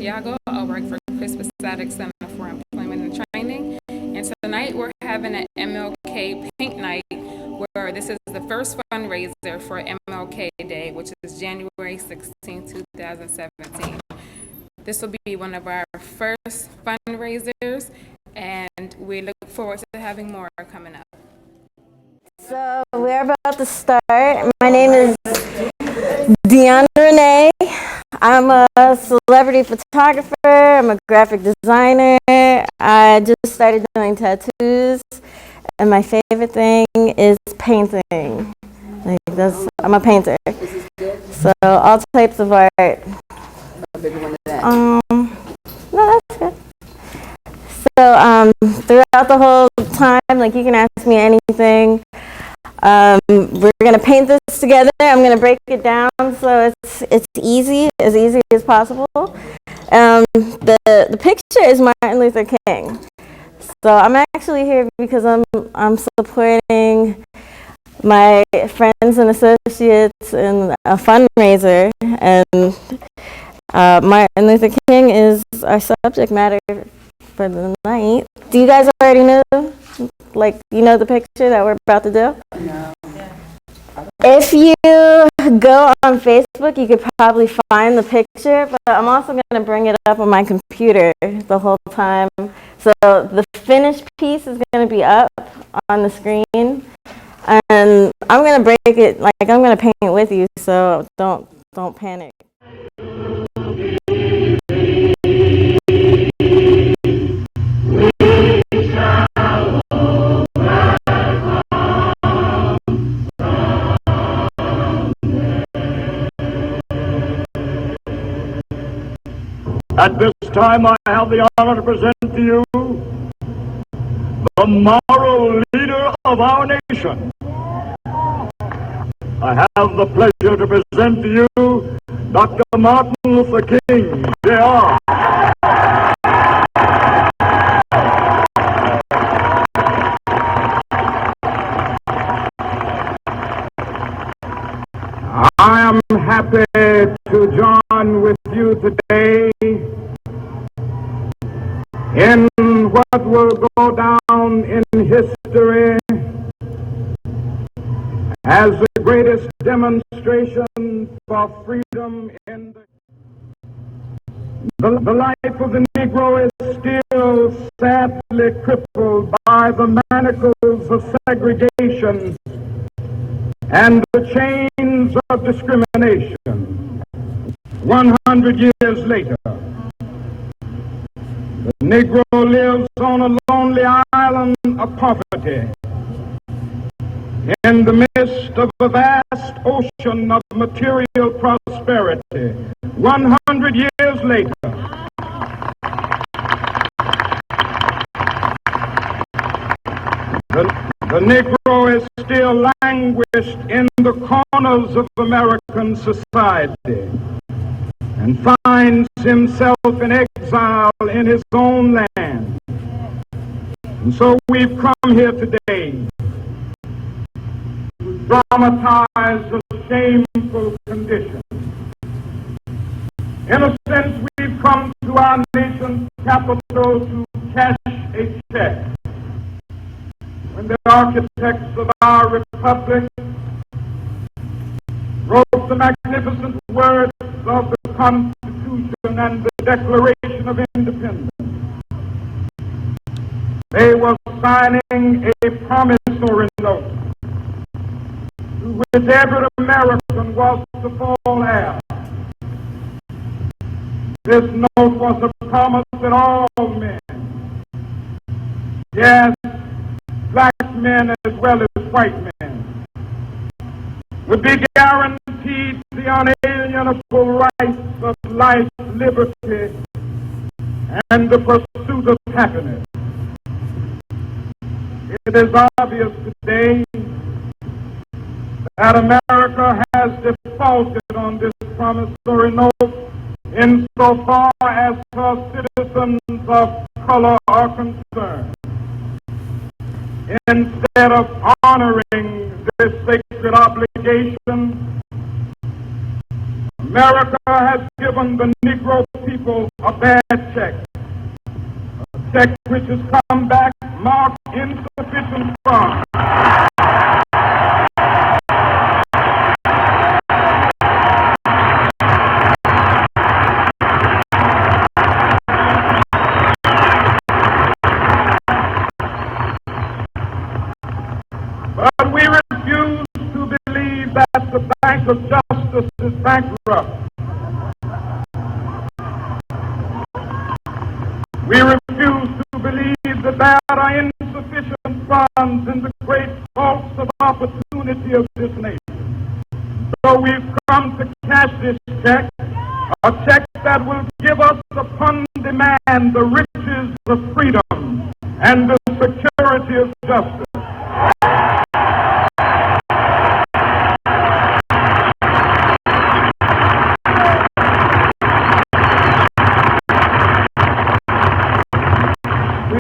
Santiago. I work for Chris Pasatic Center for Employment and Training. And tonight we're having an MLK Paint Night where this is the first fundraiser for MLK Day, which is January 16, 2017. This will be one of our first fundraisers, and we look forward to having more coming up. So we're about to start. My name is Deanna Renee. I'm a celebrity photographer. I'm a graphic designer. I just started doing tattoos, and my favorite thing is painting. I'm a painter. So all types of art. No, that's good. So throughout the whole time, like, you can ask me anything. We're gonna paint this together. I'm gonna break it down so it's easy as possible. The picture is Martin Luther King. So I'm actually here because I'm supporting my friends and associates in a fundraiser, and Martin Luther King is our subject matter for the night. Do you guys already know? Like, you know the picture that we're about to do? No. If you go on Facebook, you could probably find the picture, but I'm also going to bring it up on my computer the whole time. So the finished piece is going to be up on the screen, and I'm going to break it, like, I'm going to paint it with you, so don't panic. At this time, I have the honor to present to you the moral leader of our nation. I have the pleasure to present to you Dr. Martin Luther King, Jr. I am happy to join with you today in what will go down in history as the greatest demonstration for freedom in the life of the Negro is still sadly crippled by the manacles of segregation and the chains of discrimination. 100 years later, the Negro lives on a lonely island of poverty in the midst of a vast ocean of material prosperity. 100 years later, the Negro is still languished in the corners of American society and finds himself in exile in his own land. And so we've come here today to dramatize a shameful condition. In a sense, we've come to our nation's capital to cash a check. When the architects of our republic wrote the magnificent words of the Constitution and the Declaration of Independence, they were signing a promissory note to which every American was to fall heir. This note was a promise that all men, yes, black men as well as white men, would be guaranteed the unalienable rights of life, liberty, and the pursuit of happiness. It is obvious today that America has defaulted on this promissory note insofar as her citizens of color are concerned. Instead of honoring this sacred obligation, America has given the Negro people a bad check, a check which has come back marked insufficient funds. But we refuse to believe that the Bank of Justice is bankrupt. We refuse to believe that there are insufficient funds in the great vaults of opportunity of this nation. So we've come to cash this check, a check that will give us upon demand the riches of freedom and the security of justice.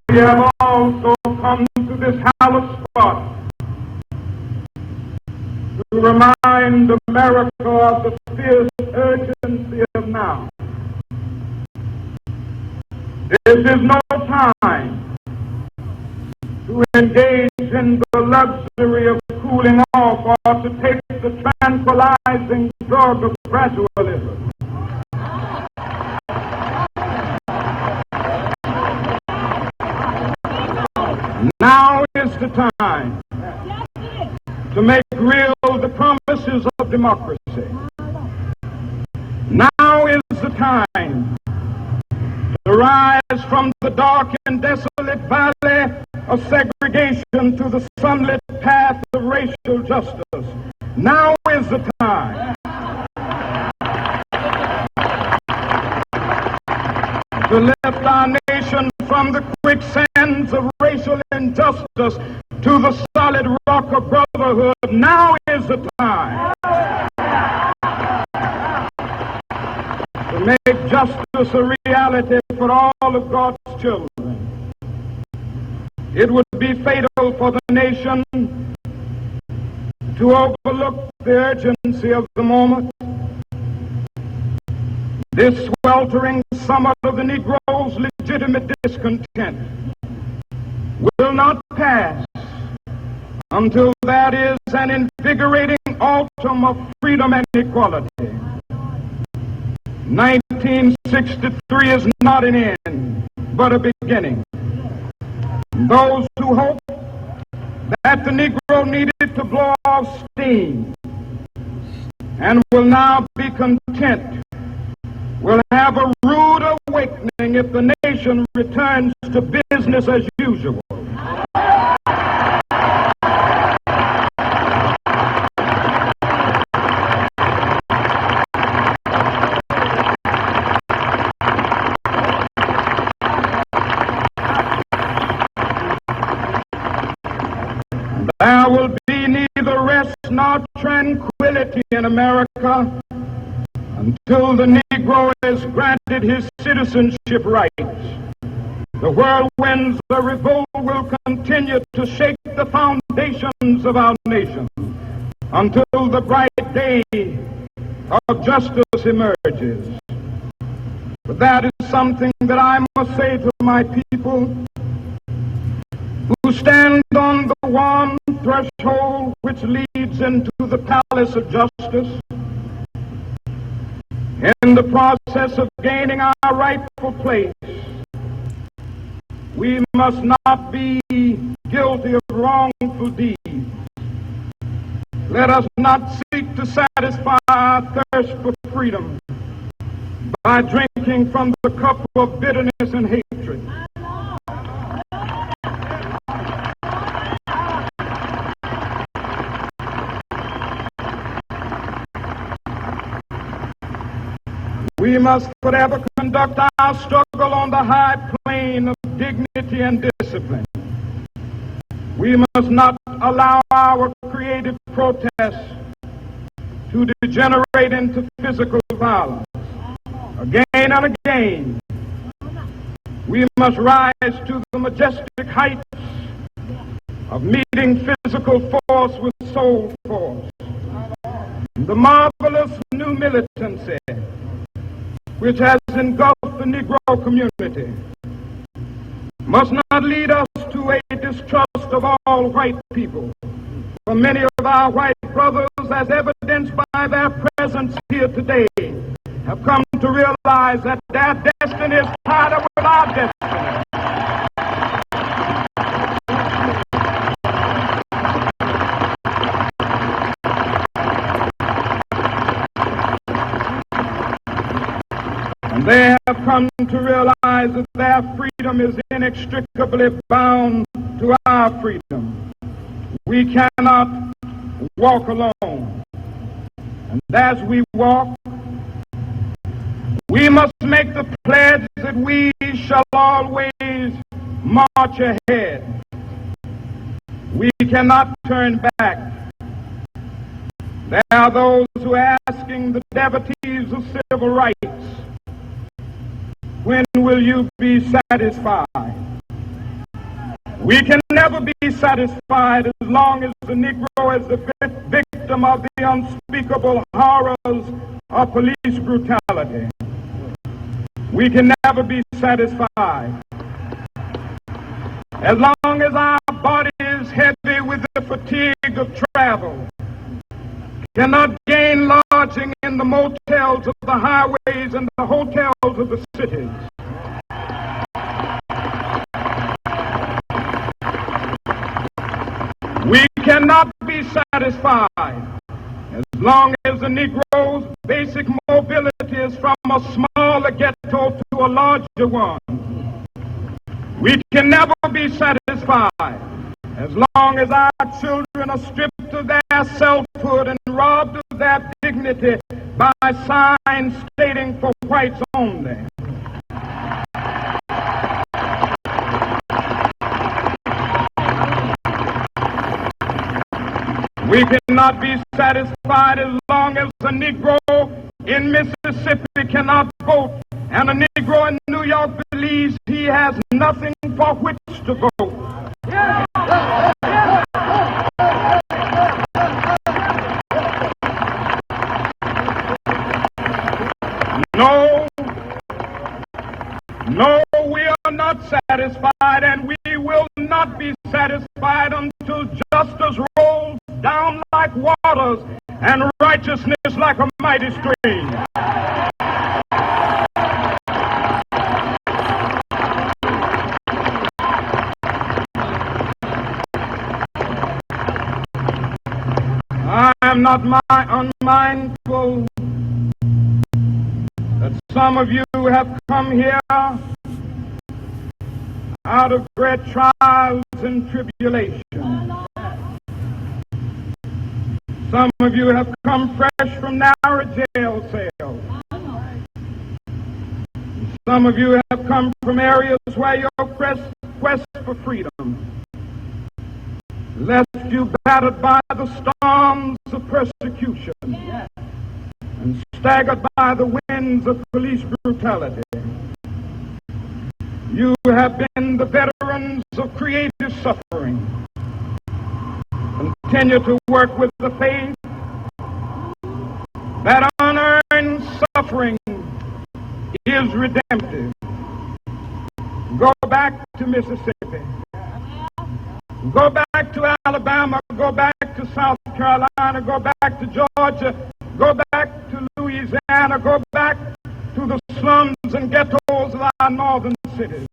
We have also come to this hallowed spot to remind America of the fierce urgency of now. This is no time to engage in the luxury of cooling off or to take the tranquilizing drug of gradualism. Now is the time to make real the promises of democracy. Now is the time to rise from the dark and desolate valley of segregation to the sunlit path of racial justice. Now is the time to lift our nation from the quicksands of racial injustice to the solid rock of brotherhood. Now is the time to make justice a reality for all of God's children. It would be fatal for the nation to overlook the urgency of the moment. This sweltering summer of the Negro's legitimate discontent will not pass until that is an invigorating autumn of freedom and equality. 1963 is not an end, but a beginning. Those who hope that the Negro needed to blow off steam and will now be content will have a rude awakening if the nation returns to business as usual. There will be neither rest nor tranquility in America until the Negro is granted his citizenship rights. The whirlwinds of revolt will continue to shake the foundations of our nation until the bright day of justice emerges. But that is something that I must say to my people who stand on the warm threshold which leads into the palace of justice. In the process of gaining our rightful place, we must not be guilty of wrongful deeds. Let us not seek to satisfy our thirst for freedom by drinking from the cup of bitterness and hatred. We must forever conduct our struggle on the high plane of dignity and discipline. We must not allow our creative protests to degenerate into physical violence. Again and again, we must rise to the majestic heights of meeting physical force with soul force. The marvelous new militancy which has engulfed the Negro community must not lead us to a distrust of all white people. For many of our white brothers, as evidenced by their presence here today, have come to realize that their destiny is tied up with our destiny. And they have come to realize that their freedom is inextricably bound to our freedom. We cannot walk alone. And as we walk, we must make the pledge that we shall always march ahead. We cannot turn back. There are those who are asking the devotees of civil rights, when will you be satisfied? We can never be satisfied as long as the Negro is the victim of the unspeakable horrors of police brutality. We can never be satisfied as long as our body is heavy with the fatigue of travel, cannot gain lodging in the motels of the highways and the hotels of the cities. We cannot be satisfied as long as the Negro's basic mobility is from a smaller ghetto to a larger one. We can never be satisfied as long as our children are stripped of their selfhood and robbed of their dignity by signs stating for whites only. We cannot be satisfied as long as a Negro in Mississippi cannot vote and a Negro in New York believes he has nothing for which to vote. No, we are not satisfied, and we will not be satisfied until justice rolls down like waters and righteousness like a mighty stream. I am not unmindful that some of you have come here out of great trials and tribulation. Some of you have come fresh from narrow jail cells. Some of you have come from areas where your quest for freedom left you battered by the storms of persecution and staggered by the winds of police brutality. You have been the veterans of creative suffering. Continue to work with the faith that unearned suffering is redemptive. Go back to Mississippi. Go back to Alabama. Go back to South Carolina. Go back to Georgia. Go back to Louisiana. Go back to the slums and ghettos of our northern cities.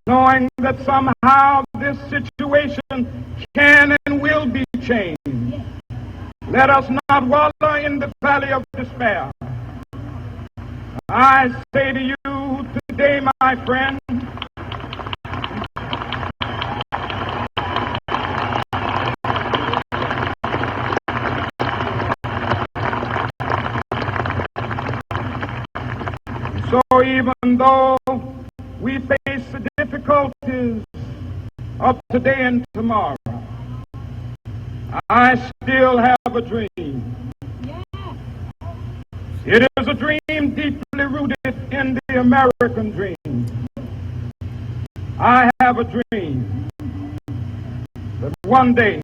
Knowing that somehow this situation can and will be changed. Let us not wallow in the valley of despair. I say to you today, my friend, so even though we face the difficulties of today and tomorrow, I still have a dream. It is a dream deeply rooted in the American dream. I have a dream that one day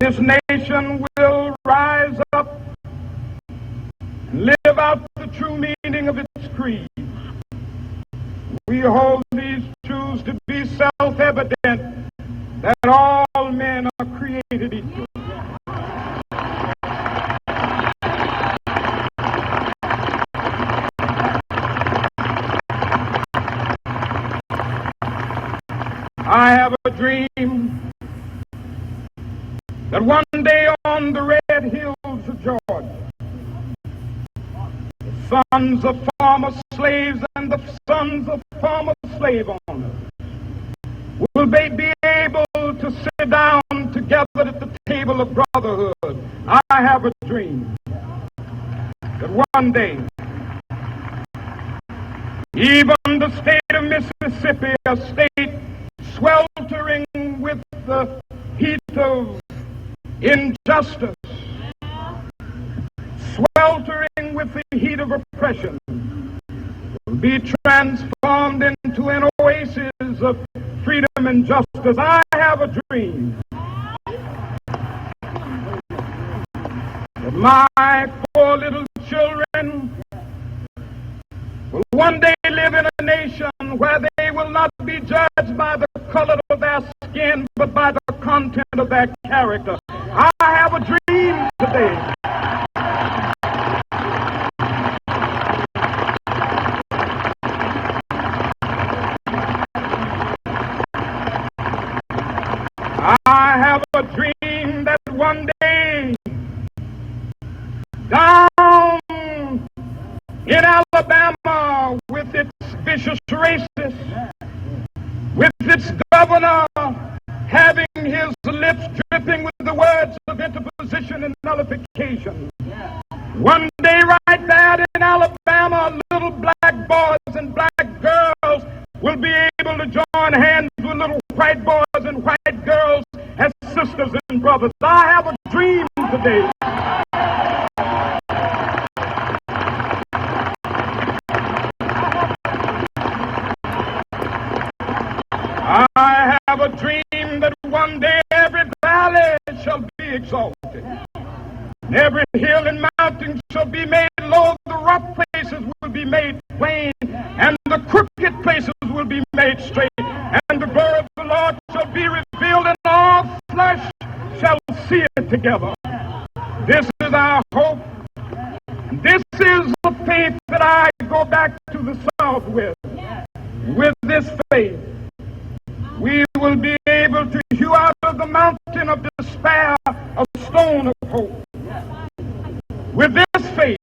this nation will rise up and live out the true meaning of its creed. We hold these truths to be self-evident, that all men are created equal. I have a dream that one day on the red hills of Georgia, the sons of former slaves and the sons of former slave owners will be able to sit down together at the table of brotherhood. I have a dream that one day, even the state of Mississippi, a state sweltering with the heat of injustice, sweltering with the heat of oppression, will be transformed into an oasis of freedom and justice. I have a dream that my 4 little children will one day live in a nation where they will not be judged by the color of their skin, but by the content of their character. I have a dream today I have a dream that one day down in Alabama, with its vicious racists, with its governor having his lips dripping with the words of interposition and nullification, one day right there in Alabama, little black boys and black girls will be able to join hands with little white boys and white girls as sisters and brothers. I have a dream today I have a dream that one day every valley shall be exalted, and every hill and mountain shall be made low, the rough places will be made plain, and the crooked places will be made straight, and the glory of the Lord shall be revealed, and all flesh shall see it together. This is our hope. This is the faith that I go back to the South with. With this faith, we will be able to hew out of the mountain of despair a stone of hope. With this faith,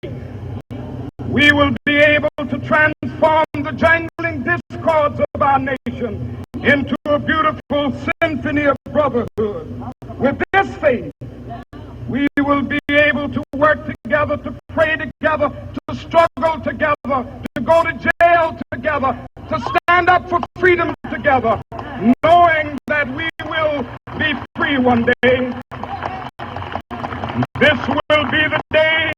we will be able to transform the jangling discords of our nation into a beautiful symphony of brotherhood. With this faith, we will be able to work together, to pray together, to struggle together, to go to jail together, to stand up for freedom together, knowing that we will be free one day. This will be the day.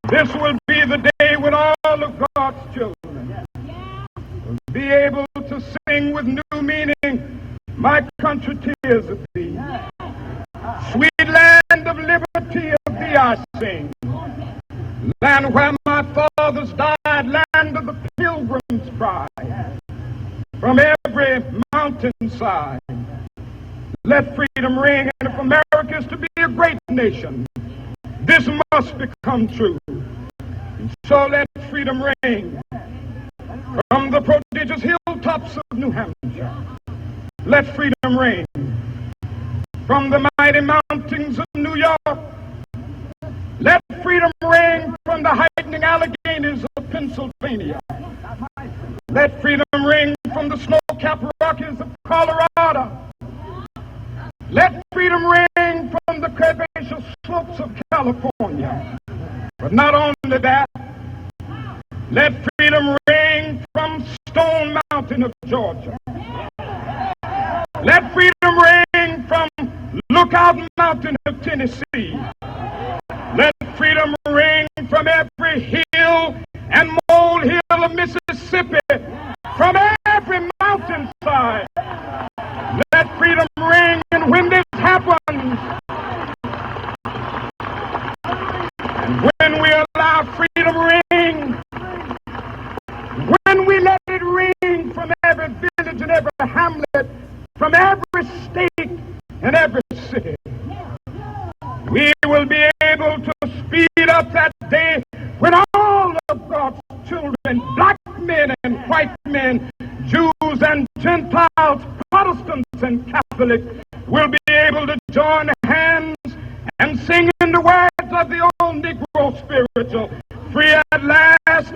This will be the day when all of God's children will be able to sing with new meaning, "My country, tears of thee. Sweet land of liberty, of thee I sing. Land where my fathers died, land of the pilgrim's pride. From every mountainside, let freedom ring. And if America is to be a great nation, this must become true. And so let freedom ring from the prodigious hilltops of New Hampshire. Let freedom ring from the mighty mountains of New York. Let freedom ring from the heightening Alleghenies of Pennsylvania. Let freedom ring from the snow-capped Rockies of Colorado. Let freedom ring from the curvaceous slopes of California. But not only that, let freedom ring from Stone Mountain of Georgia. Let freedom ring from Lookout Mountain of Tennessee. Let freedom ring from every hill and molehill of Mississippi, from every mountainside. Let freedom ring in children, black men and white men, Jews and Gentiles, Protestants and Catholics, will be able to join hands and sing in the words of the old Negro spiritual, free at last,